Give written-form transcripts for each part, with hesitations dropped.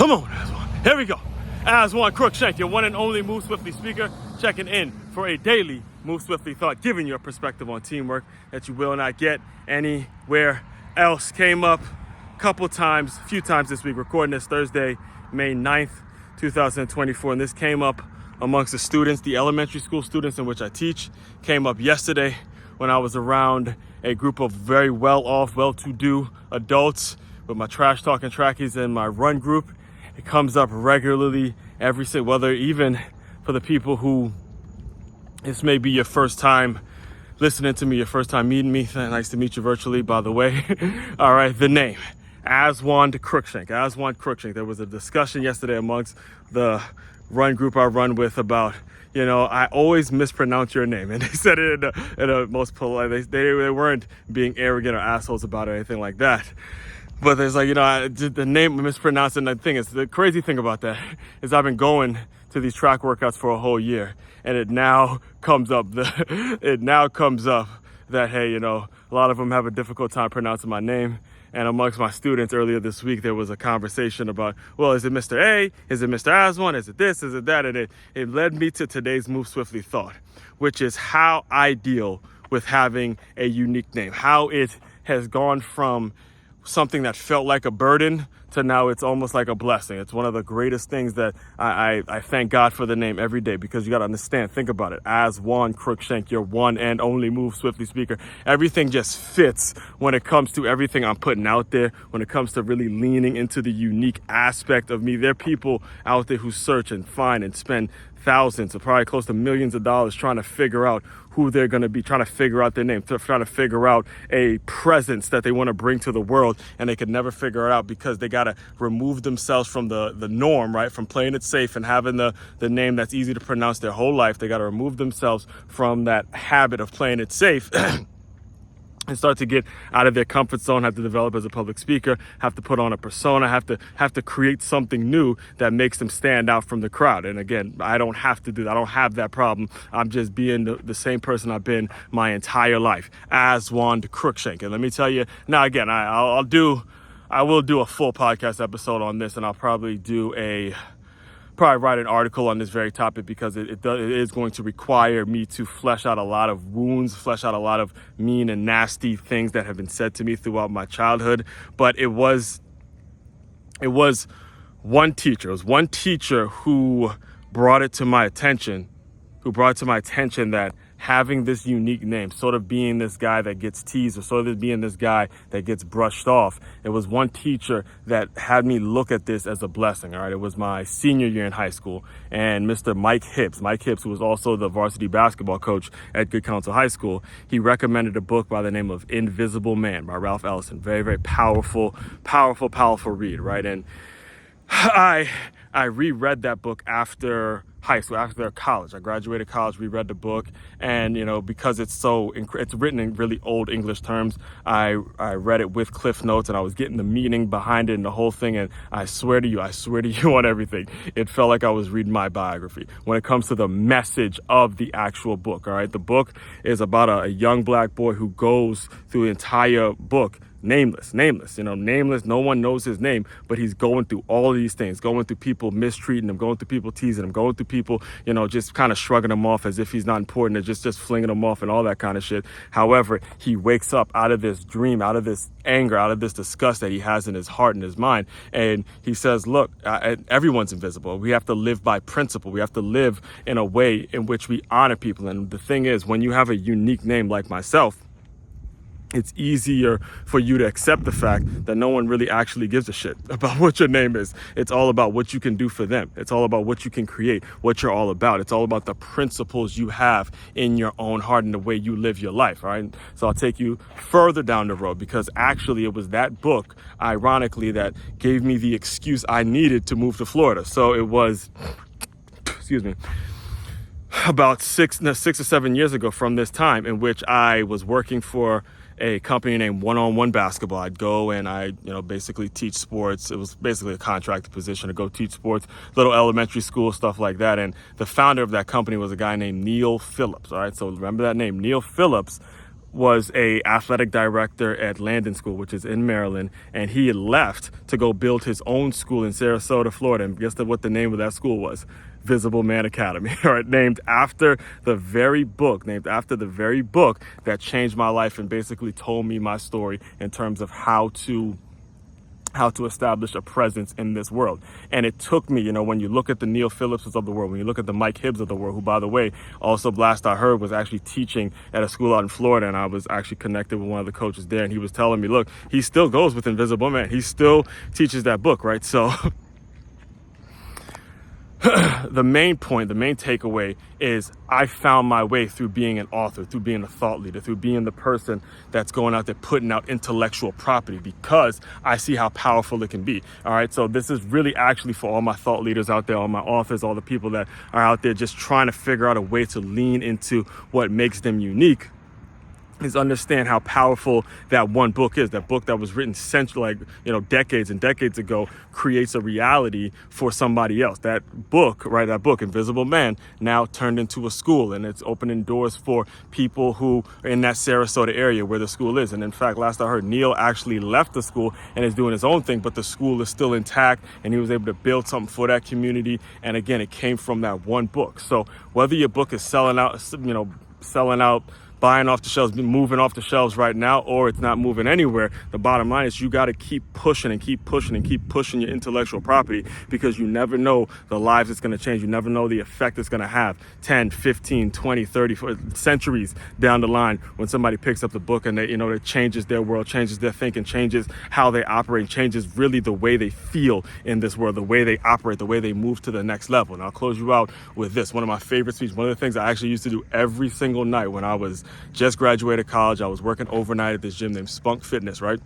Come on, Aswand. Here we go. Aswand Cruickshank, your one and only Move Swiftly speaker, checking in for a daily Move Swiftly thought, giving you a perspective on teamwork that you will not get anywhere else. Came up a few times this week, recording this Thursday, May 9th, 2024. And this came up amongst the students, the elementary school students in which I teach. Came up yesterday when I was around a group of very well-off, well-to-do adults with my trash talking trackies and my run group. It comes up regularly every single, whether even for the people who this may be your first time listening to me, your first time meeting me. Nice to meet you virtually, by the way. All right, the name, Aswand Cruickshank. Aswand Cruickshank. There was a discussion yesterday amongst the run group I run with about, I always mispronounce your name. And they said it in a most polite, they weren't being arrogant or assholes about it or anything like that. But there's the name mispronounced, and the crazy thing about that is I've been going to these track workouts for a whole year, and it now comes up that, hey, a lot of them have a difficult time pronouncing my name. And amongst my students earlier this week, there was a conversation about, well, is it Mr. A? Is it Mr. Aswand? Is it this? Is it that? And it led me to today's Move Swiftly thought, which is how I deal with having a unique name, how it has gone from something that felt like a burden to now it's almost like a blessing. It's one of the greatest things that I thank God for the name every day, because you got to understand, think about it. Aswand Cruickshank, your one and only Move Swiftly speaker. Everything just fits when it comes to everything I'm putting out there, when it comes to really leaning into the unique aspect of me. There are people out there who search and find and spend thousands or probably close to millions of dollars trying to figure out who they're going to be, trying to figure out their name, trying to figure out a presence that they want to bring to the world, and they could never figure it out because they got to remove themselves from the norm, right? From playing it safe and having the name that's easy to pronounce their whole life. They got to remove themselves from that habit of playing it safe and start to get out of their comfort zone, have to develop as a public speaker, have to put on a persona, have to create something new that makes them stand out from the crowd. And again, I don't have to do that. I don't have that problem. I'm just being the same person I've been my entire life, Aswand Cruickshank. And let me tell you, now again, I will do a full podcast episode on this, and I'll probably write an article on this very topic, because it is going to require me to flesh out a lot of wounds, flesh out a lot of mean and nasty things that have been said to me throughout my childhood. But it was one teacher who brought it to my attention that having this unique name, sort of being this guy that gets teased, or sort of being this guy that gets brushed off. It was one teacher that had me look at this as a blessing, all right? It was my senior year in high school, and Mr. Mike Hibbs, who was also the varsity basketball coach at Good Counsel High School, he recommended a book by the name of Invisible Man by Ralph Ellison. Very, very powerful read, right? And I reread that book after high school, after college. I graduated college, reread the book, and because it's written in really old English terms, I read it with Cliff Notes, and I was getting the meaning behind it and the whole thing, and I swear to you on everything, it felt like I was reading my biography when it comes to the message of the actual book. All right, the book is about a young black boy who goes through the entire book nameless, no one knows his name, but he's going through all of these things, going through people mistreating him, going through people teasing him, going through people, just kind of shrugging him off as if he's not important, and just flinging him off and all that kind of shit. However, he wakes up out of this dream, out of this anger, out of this disgust that he has in his heart and his mind, and he says, look, everyone's invisible. We have to live by principle. We have to live in a way in which we honor people. And the thing is, when you have a unique name like myself, it's easier for you to accept the fact that no one really actually gives a shit about what your name is. It's all about what you can do for them. It's all about what you can create, what you're all about. It's all about the principles you have in your own heart and the way you live your life, all right? So I'll take you further down the road, because actually it was that book, ironically, that gave me the excuse I needed to move to Florida. So it was, about 6 or 7 years ago from this time, in which I was working for a company named One-on-One Basketball. I'd go and I basically teach sports. It was basically a contracted position to go teach sports, little elementary school, stuff like that. And the founder of that company was a guy named Neil Phillips. All right, so remember that name. Neil Phillips was a athletic director at Landon School, which is in Maryland, and he had left to go build his own school in Sarasota, Florida. And guess what the name of that school was? Visible Man Academy, all right, named after the very book that changed my life and basically told me my story in terms of how to establish a presence in this world. And it took me, when you look at the Neil Phillipses of the world, when you look at the Mike Hibbs of the world, who, by the way, also Blast I Heard was actually teaching at a school out in Florida, and I was actually connected with one of the coaches there, and he was telling me, look, he still goes with Invisible Man. He still teaches that book, right? So the main point, the main takeaway is I found my way through being an author, through being a thought leader, through being the person that's going out there putting out intellectual property, because I see how powerful it can be. All right. So this is really actually for all my thought leaders out there, all my authors, all the people that are out there just trying to figure out a way to lean into what makes them unique. Is understand how powerful that one book is. That book that was written decades and decades ago creates a reality for somebody else. That book, Invisible Man, now turned into a school, and it's opening doors for people who are in that Sarasota area where the school is. And in fact, last I heard, Neil actually left the school and is doing his own thing, but the school is still intact, and he was able to build something for that community. And again, it came from that one book. So whether your book is selling out, buying off the shelves, moving off the shelves right now, or it's not moving anywhere, the bottom line is you got to keep pushing and keep pushing and keep pushing your intellectual property, because you never know the lives it's going to change. You never know the effect it's going to have 10, 15, 20, 30 centuries down the line when somebody picks up the book and it changes their world, changes their thinking, changes how they operate, changes really the way they feel in this world, the way they operate, the way they move to the next level. And I'll close you out with this. One of my favorite speeches, one of the things I actually used to do every single night when I was just graduated college. I was working overnight at this gym named Spunk Fitness, right?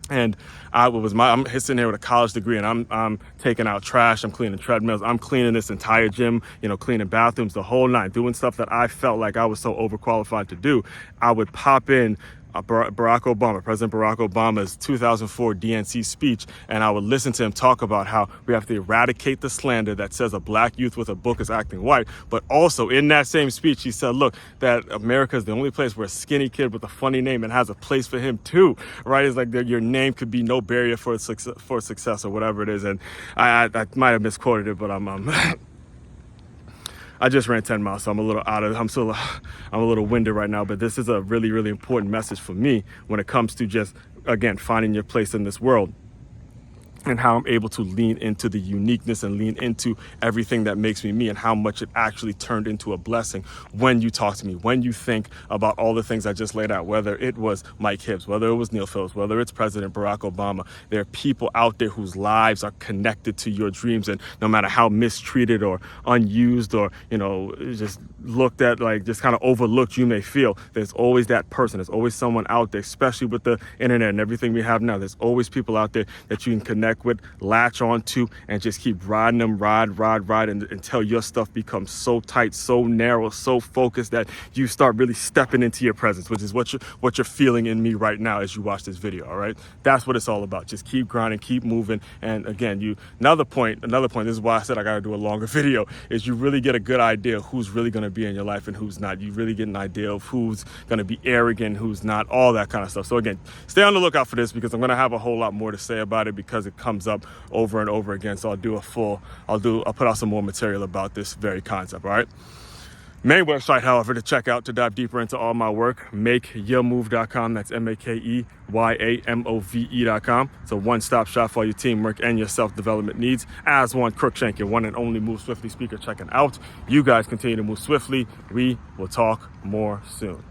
And I'm sitting here with a college degree, and I'm taking out trash, I'm cleaning treadmills, I'm cleaning this entire gym, cleaning bathrooms, the whole nine, doing stuff that I felt like I was so overqualified to do. I would pop in President Barack Obama's 2004 DNC speech, and I would listen to him talk about how we have to eradicate the slander that says a black youth with a book is acting white. But also in that same speech, he said, look, that America is the only place where a skinny kid with a funny name, and has a place for him too, right? It's like your name could be no barrier for success or whatever it is. And I might have misquoted it, but I just ran 10 miles, so I'm a little winded right now, but this is a really, really important message for me when it comes to just, again, finding your place in this world, and how I'm able to lean into the uniqueness and lean into everything that makes me me, and how much it actually turned into a blessing when you talk to me, when you think about all the things I just laid out, whether it was Mike Hibbs, whether it was Neil Phillips, whether it's President Barack Obama. There are people out there whose lives are connected to your dreams, and no matter how mistreated or unused or, just looked at, like just kind of overlooked you may feel, there's always that person. There's always someone out there, especially with the internet and everything we have now. There's always people out there that you can connect with, latch onto, and just keep riding them, ride until your stuff becomes so tight, so narrow, so focused that you start really stepping into your presence, which is what you're feeling in me right now as you watch this video. All right, that's what it's all about. Just keep grinding, keep moving. And again, another point, this is why I said I got to do a longer video, is you really get a good idea of who's really going to be in your life and who's not. You really get an idea of who's going to be arrogant, who's not, all that kind of stuff. So again, stay on the lookout for this, because I'm going to have a whole lot more to say about it, because it comes up over and over again. So I'll put out some more material about this very concept. All right. Main website, however, to check out to dive deeper into all my work, makeyourmove.com. That's MakeYaMove.com. It's a one-stop shop for your teamwork and your self-development needs. Aswand, Cruickshank, your one and only Move Swiftly speaker, checking out. You guys continue to move swiftly. We will talk more soon.